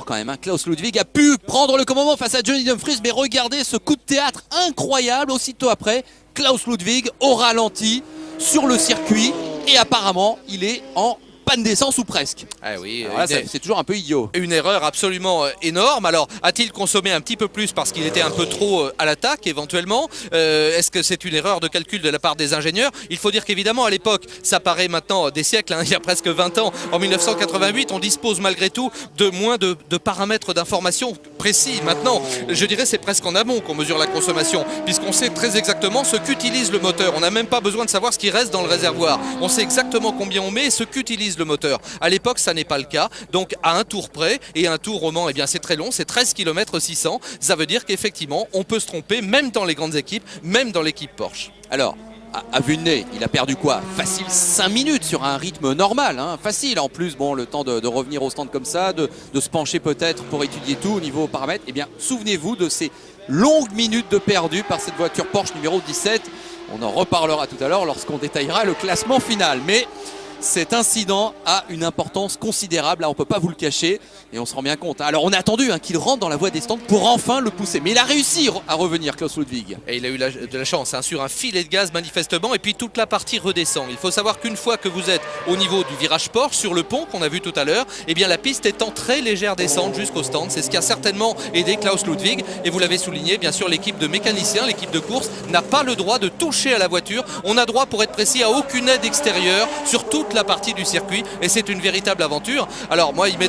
quand même. Hein. Klaus Ludwig a pu prendre le commandement face à Johnny Dumfries, mais regardez ce coup de théâtre incroyable. Aussitôt après, Klaus Ludwig au ralenti sur le circuit et apparemment il est en panne d'essence ou presque. Ah oui, c'est toujours un peu idiot. Une erreur absolument énorme. Alors, a-t-il consommé un petit peu plus parce qu'il était un peu trop à l'attaque éventuellement? Est-ce que c'est une erreur de calcul de la part des ingénieurs? Il faut dire qu'évidemment à l'époque, ça paraît maintenant des siècles, hein, il y a presque 20 ans, en 1988, on dispose malgré tout de moins de paramètres d'information précis. Maintenant, je dirais c'est presque en amont qu'on mesure la consommation, puisqu'on sait très exactement ce qu'utilise le moteur. On n'a même pas besoin de savoir ce qui reste dans le réservoir. On sait exactement combien on met et ce qu'utilise le moteur. À l'époque, ça n'est pas le cas. Donc, à un tour près, et un tour au Mans, eh bien, c'est très long, c'est 13 km 600. Ça veut dire qu'effectivement, on peut se tromper, même dans les grandes équipes, même dans l'équipe Porsche. Alors, à vue de nez, il a perdu quoi? Facile 5 minutes sur un rythme normal, hein, facile. En plus, bon, le temps de revenir au stand comme ça, de se pencher peut-être pour étudier tout au niveau paramètres. Eh bien, souvenez-vous de ces longues minutes de perdu par cette voiture Porsche numéro 17. On en reparlera tout à l'heure lorsqu'on détaillera le classement final. Mais cet incident a une importance considérable, là on ne peut pas vous le cacher et on se rend bien compte. Alors on a attendu qu'il rentre dans la voie des stands pour enfin le pousser, mais il a réussi à revenir, Klaus Ludwig. Et il a eu de la chance sur un filet de gaz manifestement, et puis toute la partie redescend. Il faut savoir qu'une fois que vous êtes au niveau du virage Porsche, sur le pont qu'on a vu tout à l'heure, eh bien la piste est en très légère descente jusqu'au stand. C'est ce qui a certainement aidé Klaus Ludwig, et vous l'avez souligné, bien sûr l'équipe de mécaniciens, l'équipe de course n'a pas le droit de toucher à la voiture. On a droit, pour être précis, à aucune aide extérieure sur toute la partie du circuit, et c'est une véritable aventure. Alors moi, il m'est